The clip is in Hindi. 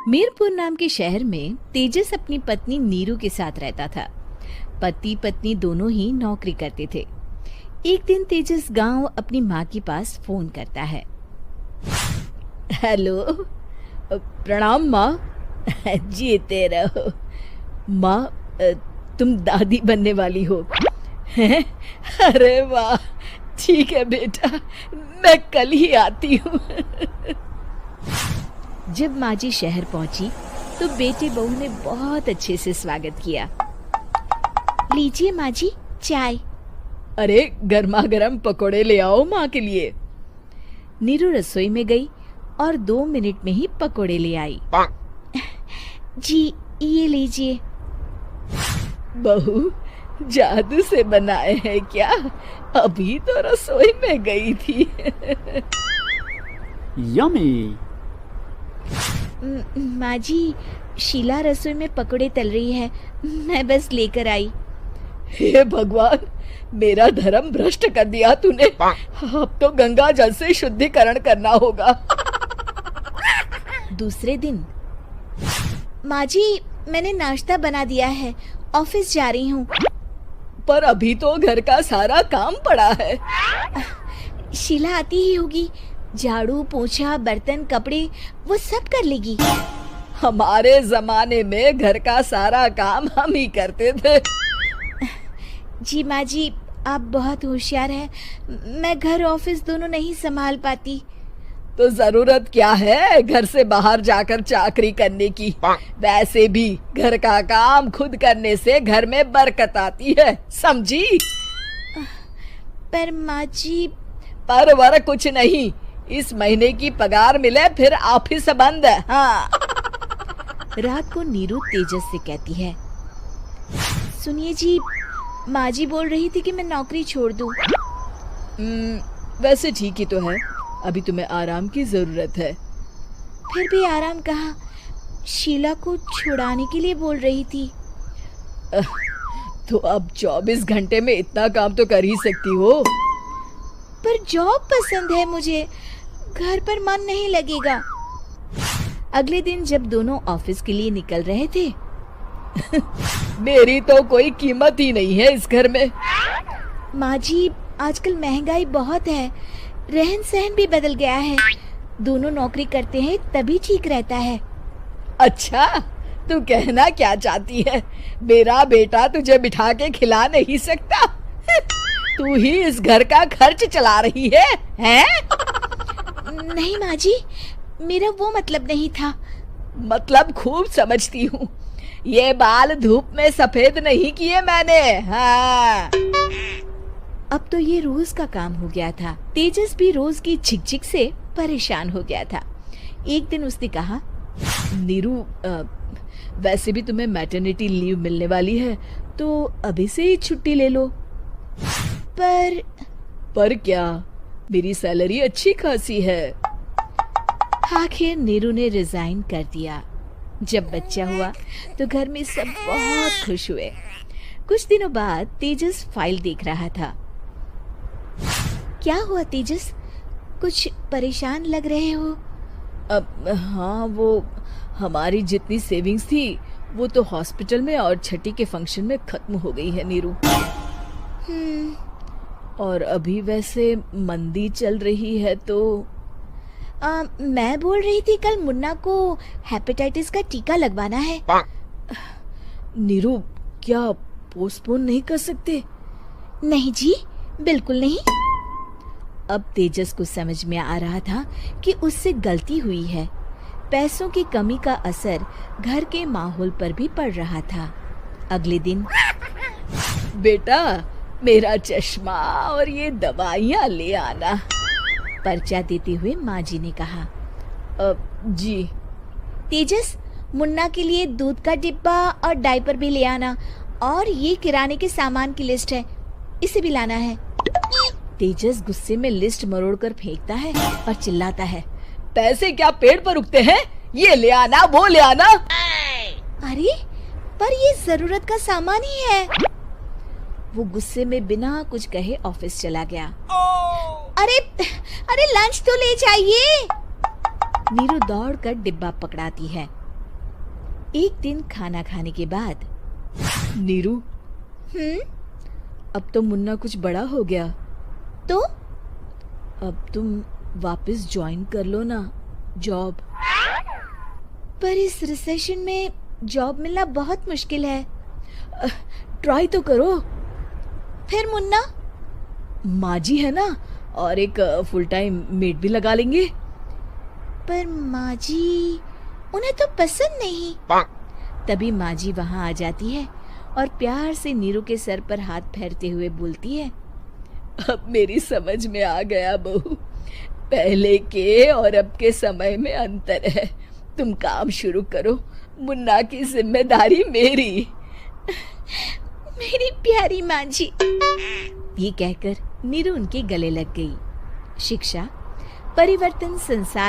मीरपुर नाम के शहर में तेजस अपनी पत्नी नीरू के साथ रहता था। पति पत्नी दोनों ही नौकरी करते थे। एक दिन तेजस गांव अपनी माँ के पास फोन करता है। हेलो, प्रणाम माँ। जीते रहो माँ, तुम दादी बनने वाली हो हैं? अरे वाह, ठीक है बेटा, मैं कल ही आती हूँ। जब माँ जी शहर पहुंची तो बेटे बहू ने बहुत अच्छे से स्वागत किया। लीजिए माँ जी, चाय। अरे गर्मा गर्म पकोड़े ले आओ माँ के लिए। नीरू रसोई में गई और 2 मिनट में ही पकोड़े ले आई। जी ये लीजिए। बहू, जादू से बनाए हैं क्या? अभी तो रसोई में गई थी। यम्मी। माँ जी, शीला रसोई में पकोड़े तल रही है, मैं बस लेकर आई। हे भगवान, मेरा धर्म भ्रष्ट कर दिया तूने। अब तो गंगा जल से शुद्धिकरण करना होगा। दूसरे दिन, माँ जी मैंने नाश्ता बना दिया है, ऑफिस जा रही हूँ। पर अभी तो घर का सारा काम पड़ा है। शीला आती ही होगी, झाड़ू पोछा बर्तन कपड़े वो सब कर लेगी। हमारे जमाने में घर का सारा काम हम ही करते थे। जी माँ जी, आप बहुत होशियार हैं, मैं घर ऑफिस दोनों नहीं संभाल पाती। तो जरूरत क्या है घर से बाहर जाकर चाकरी करने की? वैसे भी घर का काम खुद करने से घर में बरकत आती है, समझी? पर माँ जी। पर वर कुछ नहीं, इस महीने की पगार मिले फिर ऑफिस बंद है। हाँ। रात को नीरू तेजस से कहती है, सुनिए जी, माँ जी बोल रही थी कि मैं नौकरी छोड़ दूं। वैसे ठीक ही तो है, अभी तुम्हें आराम की जरूरत है। फिर भी आराम कहाँ, शीला को छुड़ाने के लिए बोल रही थी। तो अब 24 घंटे में इतना काम तो कर ही सकती हो। पर जॉब पसंद है मुझे, घर पर मन नहीं लगेगा। अगले दिन जब दोनों ऑफिस के लिए निकल रहे थे, मेरी तो कोई कीमत ही नहीं है इस घर में। माँ जी, आजकल महंगाई बहुत है, रहन सहन भी बदल गया है, दोनों नौकरी करते हैं तभी ठीक रहता है। अच्छा, तू कहना क्या चाहती है? मेरा बेटा तुझे बिठा के खिला नहीं सकता? तू ही इस घर का खर्च चला रही है, हैं? नहीं माँ जी, मेरा वो मतलब नहीं था। मतलब खूब समझती हूँ, ये बाल धूप में सफेद नहीं किए मैंने। हाँ। अब तो ये रोज का काम हो गया था। तेजस भी रोज की झिकझिक से परेशान हो गया था। एक दिन उसने कहा, नीरू, वैसे भी तुम्हें मैटरनिटी लीव मिलने वाली है, तो अभी से ही छुट्टी ले लो। पर क्या, मेरी सैलरी अच्छी खासी है। आखिर नीरू ने रिजाइन कर दिया। जब बच्चा हुआ तो घर में सब बहुत खुश हुए। कुछ दिनों बाद तेजस फाइल देख रहा था। क्या हुआ तेजस, कुछ परेशान लग रहे हो? अब हाँ, वो हमारी जितनी सेविंग्स थी वो तो हॉस्पिटल में और छठी के फंक्शन में खत्म हो गई है नीरू। और अभी वैसे मंदी चल रही है तो मैं बोल रही थी कल मुन्ना को हेपेटाइटिस का टीका लगवाना है। नीरू, क्या पोस्टपोन नहीं कर सकते? नहीं जी, बिल्कुल नहीं। अब तेजस को समझ में आ रहा था कि उससे गलती हुई है। पैसों की कमी का असर घर के माहौल पर भी पड़ रहा था। अगले दिन, बेटा मेरा चश्मा और ये दवाइयाँ ले आना, पर्चा देते हुए माँ जी ने कहा। जी। तेजस, मुन्ना के लिए दूध का डिब्बा और डायपर भी ले आना, और ये किराने के सामान की लिस्ट है, इसे भी लाना है। तेजस गुस्से में लिस्ट मरोड़कर फेंकता है और चिल्लाता है, पैसे क्या पेड़ पर उगते हैं? ये ले आना, वो ले आना। अरे पर ये जरूरत का सामान ही है। वो गुस्से में बिना कुछ कहे ऑफिस चला गया। अरे लंच तो ले जाइए। नीरू दौड़कर डिब्बा पकड़ाती है। एक दिन खाना खाने के बाद, नीरू, अब तो मुन्ना कुछ बड़ा हो गया, तो अब तुम वापस ज्वाइन कर लो ना जॉब। पर इस रिसेशन में जॉब मिलना बहुत मुश्किल है। ट्राई तो करो। फिर मुन्ना? माँ जी है ना, और एक फुल टाइम मेड भी लगा लेंगे। पर माँ जी, उन्हें तो पसंद नहीं। तभी माँ जी वहाँ आ जाती है और प्यार से नीरू के सर पर हाथ फेरते हुए बोलती है, अब मेरी समझ में आ गया बहू, पहले के और अब के समय में अंतर है। तुम काम शुरू करो, मुन्ना की जिम्मेदारी मेरी। मेरी प्यारी माँ जी। ये कहकर नीरू उनके गले लग गई। शिक्षा, परिवर्तन संसार